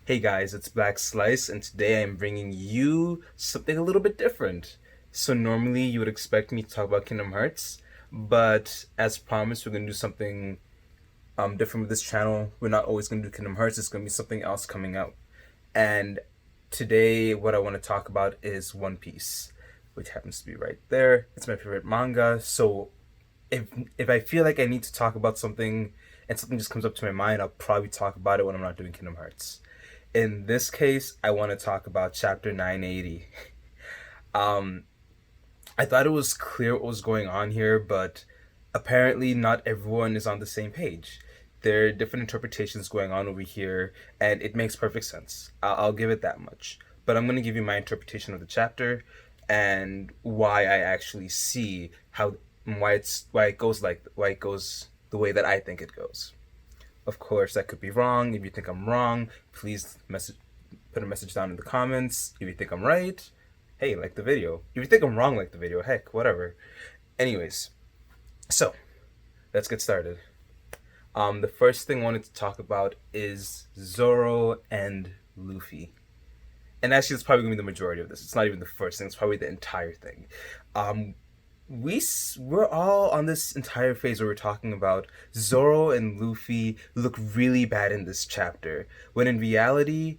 Hey guys, it's Black Slice, and today I'm bringing you something a little bit different. So normally you would expect me to talk about Kingdom Hearts, but as promised, we're gonna do something different with this channel. We're not always gonna do Kingdom Hearts. It's gonna be something else coming out. And today, what I want to talk about is One Piece, which happens to be right there. It's my favorite manga. So if if I feel like I need to talk about something and something just comes up to my mind, I'll probably talk about it when I'm not doing Kingdom Hearts. In this case, I want to talk about chapter 980. Um, I thought it was clear what was going on here, but apparently not everyone is on the same page. There are different interpretations going on over here, and it makes perfect sense. I'll give it that much. But I'm going to give you my interpretation of the chapter and why I actually see how why it goes the way that I think it goes. Of course, that could be wrong. If you think I'm wrong, please put a message down in the comments. If you think I'm right, hey, like the video. If you think I'm wrong, like the video. Heck, whatever. Anyways, so let's get started. The first thing I wanted to talk about is Zoro and Luffy. And actually, it's probably gonna be the majority of this. It's not even the first thing. It's probably the entire thing. Um, we're all on this entire phase where we're talking about Zoro and Luffy look really bad in this chapter, when in reality,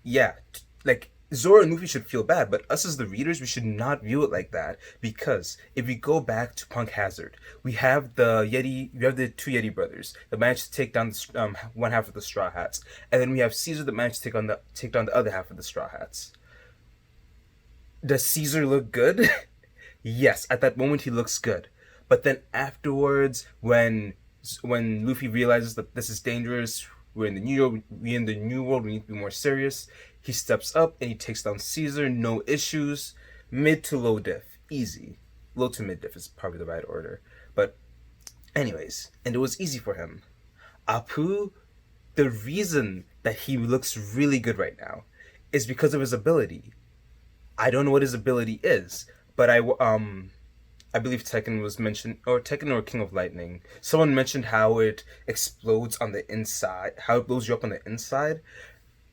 yeah, like Zoro and Luffy should feel bad, but us as the readers, we should not view it like that, because if we go back to Punk Hazard, we have the two Yeti brothers that managed to take down one half of the Straw Hats, and then we have Caesar that managed to take down the other half of the Straw Hats. Does Caesar look good? Yes, at that moment he looks good. But then afterwards, when Luffy realizes that this is dangerous, we in the new world, we need to be more serious. He steps up and he takes down Caesar, no issues. Mid to low diff, easy. Low to mid diff is probably the right order. But anyways, and it was easy for him. Apoo, the reason that he looks really good right now is because of his ability. I don't know what his ability is, but I believe Tekken was mentioned, or Tekken or King of Lightning. Someone mentioned how it explodes on the inside, how it blows you up on the inside.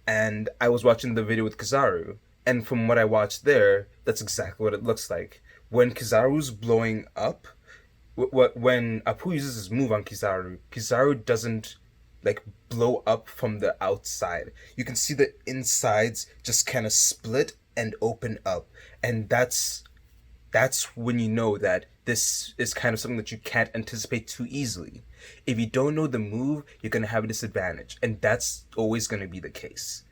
And I was watching the video with Kizaru, and from what I watched there, that's exactly what it looks like. When Kizaru's blowing up, when Apu uses his move on Kizaru, Kizaru doesn't like blow up from the outside. You can see the insides just kind of split and open up, and that's when you know that this is kind of something that you can't anticipate too easily. If you don't know the move, you're going to have a disadvantage, and that's always going to be the case.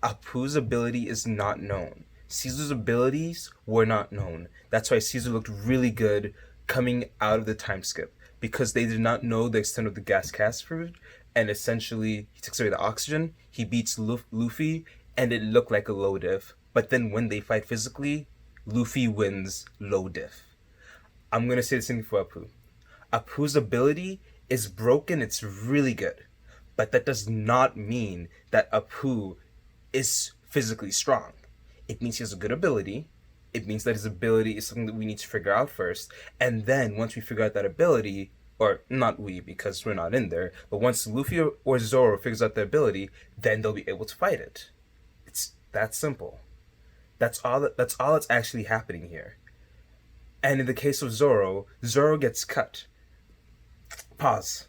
Apu's ability is not known. Caesar's abilities were not known. That's why Caesar looked really good coming out of the time skip, because they did not know the extent of the gas cast fruit, and essentially he takes away the oxygen, he beats Luffy, and it looked like a low diff. But then when they fight physically, Luffy wins low diff. I'm gonna say the same thing for Apoo. Apoo's ability is broken, it's really good. But that does not mean that Apoo is physically strong. It means he has a good ability. It means that his ability is something that we need to figure out first. And then once we figure out that ability, or not we because we're not in there, but once Luffy or Zoro figures out the ability, then they'll be able to fight it. It's that simple. That's all that's actually happening here. And in the case of Zoro, Zoro gets cut. Pause.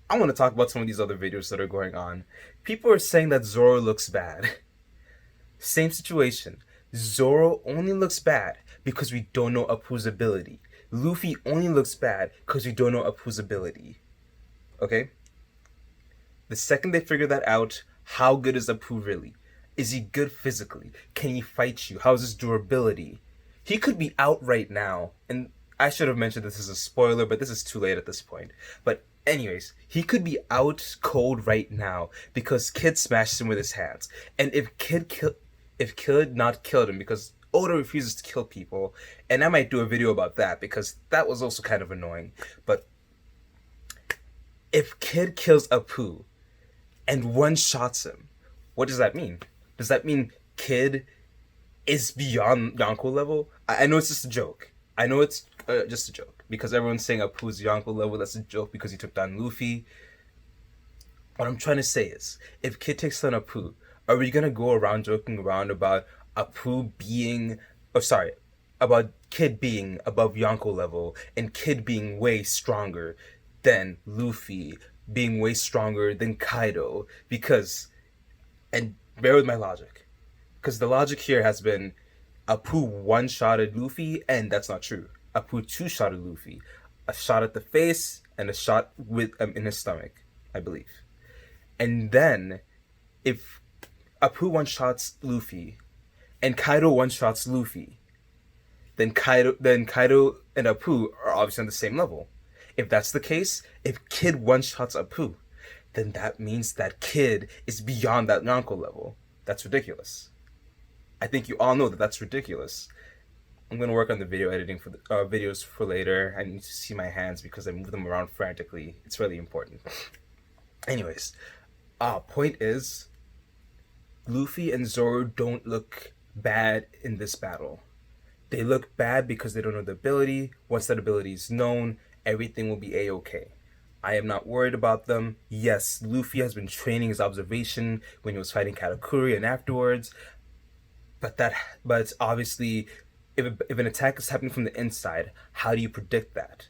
I want to talk about some of these other videos that are going on. People are saying that Zoro looks bad. Same situation. Zoro only looks bad because we don't know Apu's ability. Luffy only looks bad because we don't know Apu's ability. Okay? The second they figure that out, how good is Apoo really? Is he good physically? Can he fight you? How's his durability? He could be out right now, and I should have mentioned this as a spoiler, but this is too late at this point. But anyways, he could be out cold right now because Kid smashed him with his hands. And if Kid not killed him, because Oda refuses to kill people, and I might do a video about that because that was also kind of annoying. But if Kid kills Apoo and one shots him, what does that mean? Does that mean Kid is beyond Yonko level? I know it's just a joke. I know it's just a joke because everyone's saying Apoo's Yonko level. That's a joke because he took down Luffy. What I'm trying to say is, if Kid takes on Apoo, are we gonna go around joking around about Apoo being, oh sorry, about Kid being above Yonko level and Kid being way stronger than Luffy, being way stronger than Kaido? Because, and bear with my logic, because the logic here has been Apoo one-shotted Luffy, and that's not true. Apoo two-shotted Luffy, a shot at the face and a shot with in his stomach, I believe. And then if Apu one shots Luffy and Kaido one shots Luffy, then Kaido and Apu are obviously on the same level. If that's the case, if Kid one shots Apu, then that means that Kid is beyond that Yonko level. That's ridiculous. I think you all know that that's ridiculous. I'm gonna work on the video editing for the videos for later. I need to see my hands because I move them around frantically. It's really important. Anyways, point is, Luffy and Zoro don't look bad in this battle. They look bad because they don't know the ability. Once that ability is known, everything will be a-okay. I am not worried about them. Yes, Luffy has been training his observation when he was fighting Katakuri and afterwards, but obviously, if an attack is happening from the inside, how do you predict that?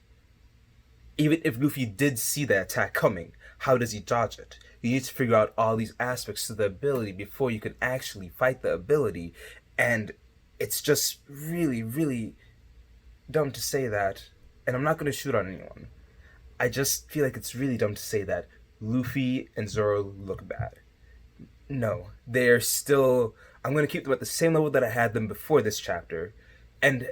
Even if Luffy did see the attack coming, how does he dodge it? You need to figure out all these aspects to the ability before you can actually fight the ability. And it's just really, really dumb to say that. And I'm not going to shoot on anyone. I just feel like it's really dumb to say that Luffy and Zoro look bad. No, they're still. I'm going to keep them at the same level that I had them before this chapter. And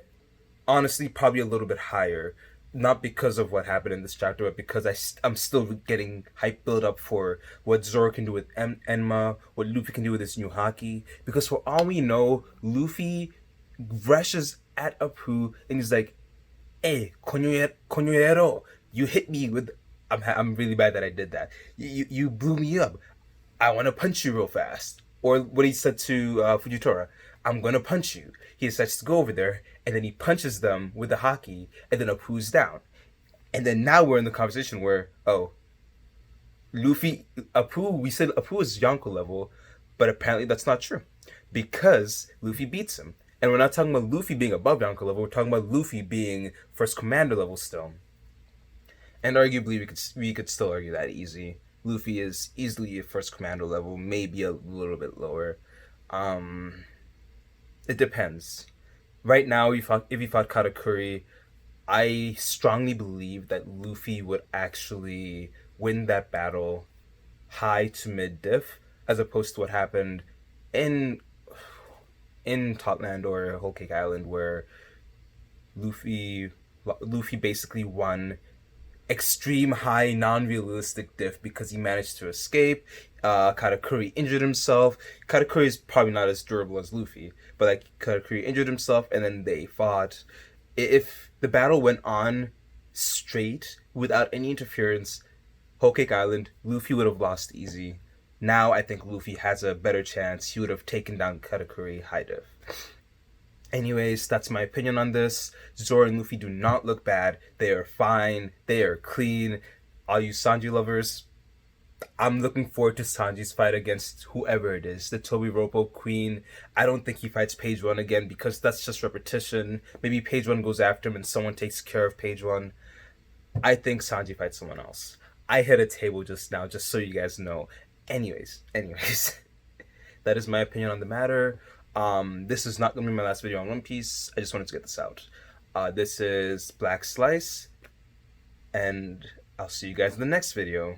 honestly, probably a little bit higher. Not because of what happened in this chapter, but because I'm still getting hype build up for what Zoro can do with Enma, what Luffy can do with his new haki. Because for all we know, Luffy rushes at Apu and he's like, "Hey, coñoero, you hit me with." I'm really bad that I did that. You blew me up. I want to punch you real fast. Or what he said to Fujitora, I'm going to punch you. He decides to go over there, and then he punches them with the haki, and then Apu's down. And then now we're in the conversation where, oh, we said Apu is Yonko level, but apparently that's not true. Because Luffy beats him. And we're not talking about Luffy being above Yonko level, we're talking about Luffy being first commander level still. And arguably, we could still argue that easy. Luffy is easily a first commander level, maybe a little bit lower. It depends. Right now, if he fought Katakuri, I strongly believe that Luffy would actually win that battle high to mid diff, as opposed to what happened in Topland or Whole Cake Island, where Luffy basically won extreme high non-realistic diff because he managed to escape. Katakuri injured himself. Katakuri is probably not as durable as Luffy, but like Katakuri injured himself and then they fought. If the battle went on straight without any interference, Whole Cake Island, Luffy would have lost easy. Now I think Luffy has a better chance. He would have taken down Katakuri high diff. Anyways, that's my opinion on this. Zoro and Luffy do not look bad. They are fine. They are clean. All you Sanji lovers, I'm looking forward to Sanji's fight against whoever it is. The Toby Ropo Queen. I don't think he fights Page 1 again because that's just repetition. Maybe Page 1 goes after him and someone takes care of Page 1. I think Sanji fights someone else. I hit a table just now, just so you guys know. Anyways. That is my opinion on the matter. This is not going to be my last video on One Piece. I just wanted to get this out. This is Black Slice, and I'll see you guys in the next video.